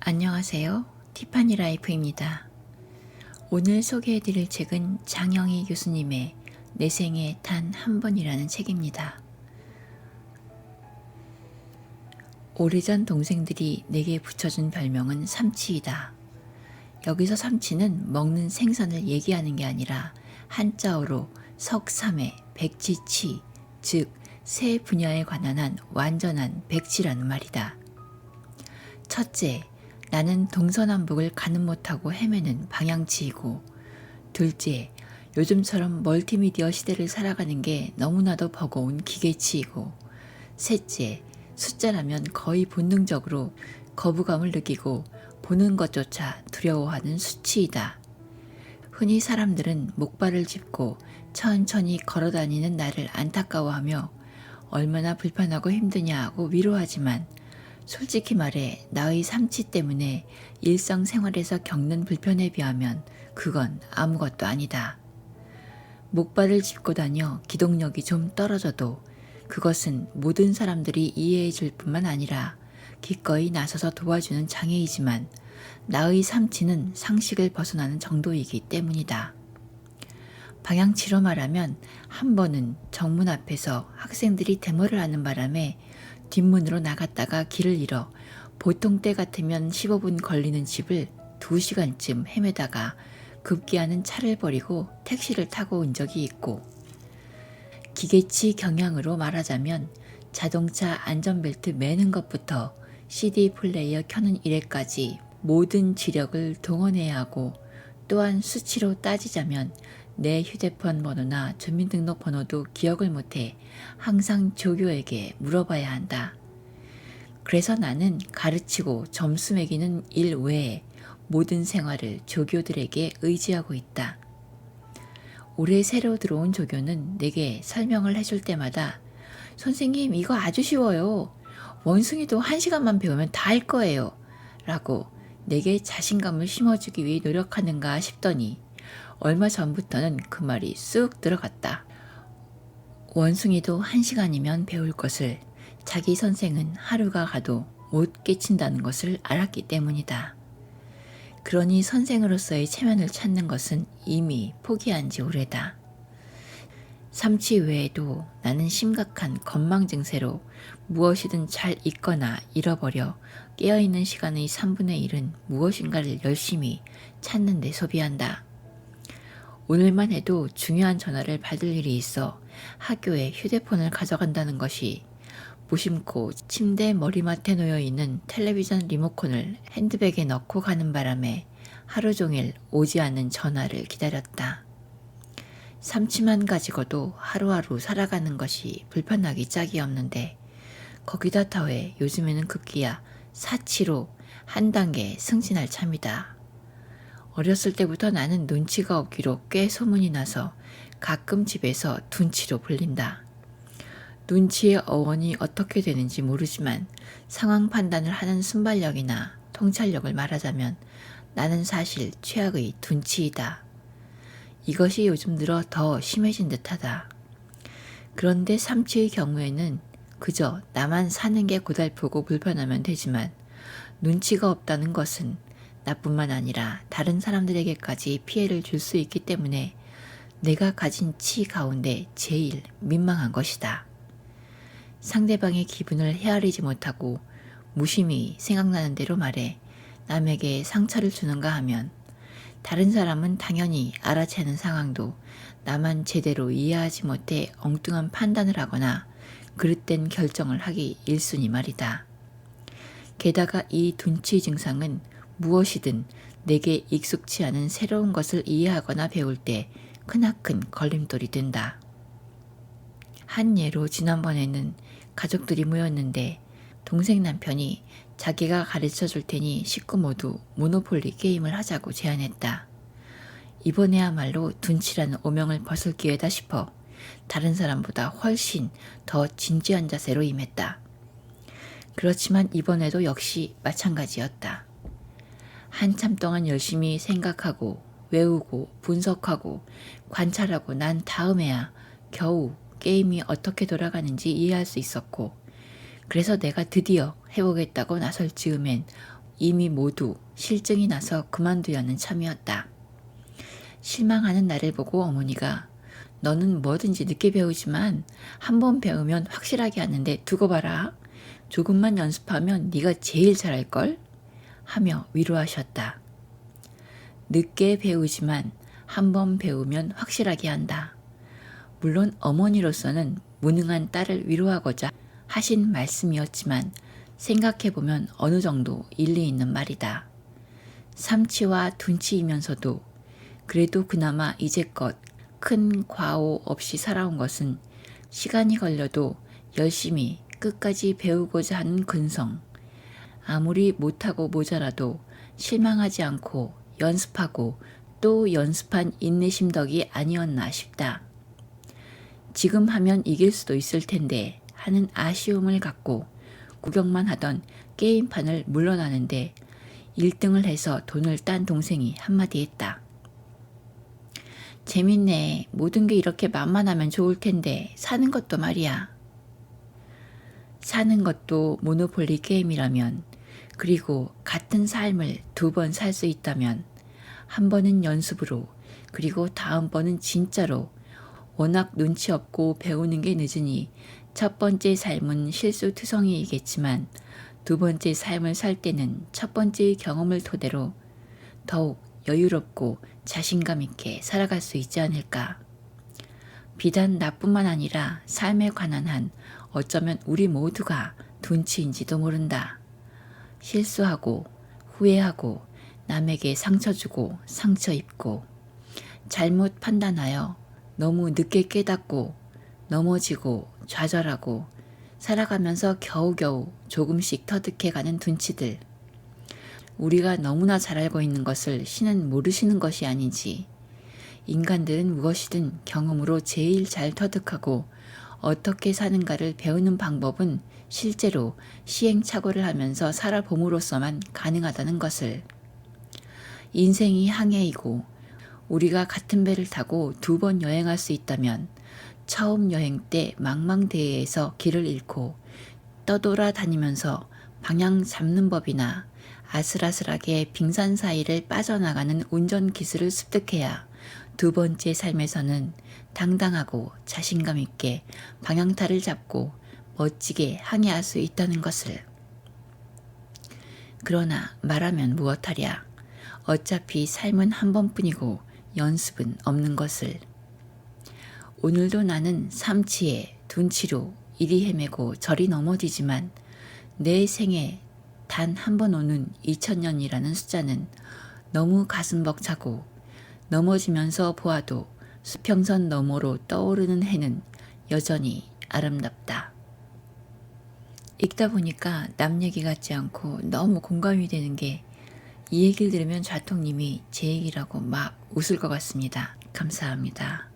안녕하세요. 티파니 라이프입니다. 오늘 소개해드릴 책은 장영희 교수님의 내 생에 단 한 번이라는 책입니다. 오래전 동생들이 내게 붙여준 별명은 삼치이다. 여기서 삼치는 먹는 생선을 얘기하는 게 아니라 한자어로 석삼의 백지치, 즉 새 분야에 관한 한 완전한 백지라는 말이다. 첫째, 나는 동서남북을 가늠 못하고 헤매는 방향치이고, 둘째, 요즘처럼 멀티미디어 시대를 살아가는 게 너무나도 버거운 기계치이고, 셋째, 숫자라면 거의 본능적으로 거부감을 느끼고 보는 것조차 두려워하는 수치이다. 흔히 사람들은 목발을 짚고 천천히 걸어다니는 나를 안타까워하며 얼마나 불편하고 힘드냐 하고 위로하지만, 솔직히 말해 나의 삼치 때문에 일상생활에서 겪는 불편에 비하면 그건 아무것도 아니다. 목발을 짚고 다녀 기동력이 좀 떨어져도 그것은 모든 사람들이 이해해 줄 뿐만 아니라 기꺼이 나서서 도와주는 장애이지만, 나의 삼치는 상식을 벗어나는 정도이기 때문이다. 방향치로 말하면 한 번은 정문 앞에서 학생들이 데모를 하는 바람에 뒷문으로 나갔다가 길을 잃어 보통 때 같으면 15분 걸리는 집을 2시간쯤 헤매다가 급기야는 차를 버리고 택시를 타고 온 적이 있고, 기계치 경향으로 말하자면 자동차 안전벨트 매는 것부터 CD 플레이어 켜는 일에까지 모든 지력을 동원해야 하고, 또한 수치로 따지자면 내 휴대폰 번호나 주민등록번호도 기억을 못해 항상 조교에게 물어봐야 한다. 그래서 나는 가르치고 점수 매기는 일 외에 모든 생활을 조교들에게 의지하고 있다. 올해 새로 들어온 조교는 내게 설명을 해줄 때마다 "선생님, 이거 아주 쉬워요. 원숭이도 1시간만 배우면 다 할 거예요. 라고 내게 자신감을 심어주기 위해 노력하는가 싶더니 얼마 전부터는 그 말이 쑥 들어갔다. 원숭이도 1시간이면 배울 것을 자기 선생은 하루가 가도 못 깨친다는 것을 알았기 때문이다. 그러니 선생으로서의 체면을 찾는 것은 이미 포기한 지 오래다. 삼치 외에도 나는 심각한 건망 증세로 무엇이든 잘 잊거나 잃어버려 깨어있는 시간의 3분의 1은 무엇인가를 열심히 찾는 데 소비한다. 오늘만 해도 중요한 전화를 받을 일이 있어 학교에 휴대폰을 가져간다는 것이 무심코 침대 머리맡에 놓여있는 텔레비전 리모컨을 핸드백에 넣고 가는 바람에 하루 종일 오지 않는 전화를 기다렸다. 삼치만 가지고도 하루하루 살아가는 것이 불편하기 짝이 없는데, 거기다 더해 요즘에는 급기야 사치로 한 단계 승진할 참이다. 어렸을 때부터 나는 눈치가 없기로 꽤 소문이 나서 가끔 집에서 둔치로 불린다. 눈치의 어원이 어떻게 되는지 모르지만 상황 판단을 하는 순발력이나 통찰력을 말하자면 나는 사실 최악의 둔치이다. 이것이 요즘 들어 더 심해진 듯하다. 그런데 삼치의 경우에는 그저 나만 사는 게 고달프고 불편하면 되지만, 눈치가 없다는 것은 나뿐만 아니라 다른 사람들에게까지 피해를 줄 수 있기 때문에 내가 가진 치 가운데 제일 민망한 것이다. 상대방의 기분을 헤아리지 못하고 무심히 생각나는 대로 말해 남에게 상처를 주는가 하면, 다른 사람은 당연히 알아채는 상황도 나만 제대로 이해하지 못해 엉뚱한 판단을 하거나 그릇된 결정을 하기 일쑤니 말이다. 게다가 이 둔치 증상은 무엇이든 내게 익숙치 않은 새로운 것을 이해하거나 배울 때 크나큰 걸림돌이 된다. 한 예로 지난번에는 가족들이 모였는데 동생 남편이 자기가 가르쳐 줄 테니 식구 모두 모노폴리 게임을 하자고 제안했다. 이번에야말로 둔치라는 오명을 벗을 기회다 싶어 다른 사람보다 훨씬 더 진지한 자세로 임했다. 그렇지만 이번에도 역시 마찬가지였다. 한참 동안 열심히 생각하고 외우고 분석하고 관찰하고 난 다음에야 겨우 게임이 어떻게 돌아가는지 이해할 수 있었고, 그래서 내가 드디어 해보겠다고 나설 즈음엔 이미 모두 실증이 나서 그만두려는 참이었다. 실망하는 나를 보고 어머니가 너는 뭐든지 늦게 배우지만 한 번 배우면 확실하게 하는데 두고 봐라. 조금만 연습하면 네가 제일 잘할걸? 하며 위로하셨다. 늦게 배우지만 한 번 배우면 확실하게 한다. 물론 어머니로서는 무능한 딸을 위로하고자 하신 말씀이었지만 생각해보면 어느 정도 일리 있는 말이다. 삼치와 둔치이면서도 그래도 그나마 이제껏 큰 과오 없이 살아온 것은 시간이 걸려도 열심히 끝까지 배우고자 하는 근성, 아무리 못하고 모자라도 실망하지 않고 연습하고 또 연습한 인내심 덕이 아니었나 싶다. 지금 하면 이길 수도 있을 텐데 하는 아쉬움을 갖고 구경만 하던 게임판을 물러나는데 1등을 해서 돈을 딴 동생이 한마디 했다. 재밌네. 모든 게 이렇게 만만하면 좋을 텐데 사는 것도 말이야. 사는 것도 모노폴리 게임이라면, 그리고 같은 삶을 2번 살 수 있다면, 한 번은 연습으로, 그리고 다음번은 진짜로 워낙 눈치 없고 배우는 게 늦으니 첫 번째 삶은 실수투성이이겠지만 2번째 삶을 살 때는 첫 번째 경험을 토대로 더욱 여유롭고 자신감 있게 살아갈 수 있지 않을까. 비단 나뿐만 아니라 삶에 관한 한 어쩌면 우리 모두가 둔치인지도 모른다. 실수하고 후회하고 남에게 상처 주고 상처 입고 잘못 판단하여 너무 늦게 깨닫고 넘어지고 좌절하고 살아가면서 겨우겨우 조금씩 터득해가는 둔치들. 우리가 너무나 잘 알고 있는 것을 신은 모르시는 것이 아니지. 인간들은 무엇이든 경험으로 제일 잘 터득하고 어떻게 사는가를 배우는 방법은 실제로 시행착오를 하면서 살아봄으로써만 가능하다는 것을. 인생이 항해이고 우리가 같은 배를 타고 2번 여행할 수 있다면 처음 여행 때 망망대해에서 길을 잃고 떠돌아다니면서 방향 잡는 법이나 아슬아슬하게 빙산 사이를 빠져나가는 운전 기술을 습득해야 2번째 삶에서는 당당하고 자신감 있게 방향타를 잡고 멋지게 항해할 수 있다는 것을. 그러나 말하면 무엇하랴. 어차피 삶은 한 번뿐이고 연습은 없는 것을. 오늘도 나는 삼치에 둔치로 이리 헤매고 저리 넘어지지만 내 생에 단 한 번 오는 2000년이라는 숫자는 너무 가슴 벅차고 넘어지면서 보아도 수평선 너머로 떠오르는 해는 여전히 아름답다. 읽다 보니까 남 얘기 같지 않고 너무 공감이 되는 게 이 얘기를 들으면 좌통님이 제 얘기라고 막 웃을 것 같습니다. 감사합니다.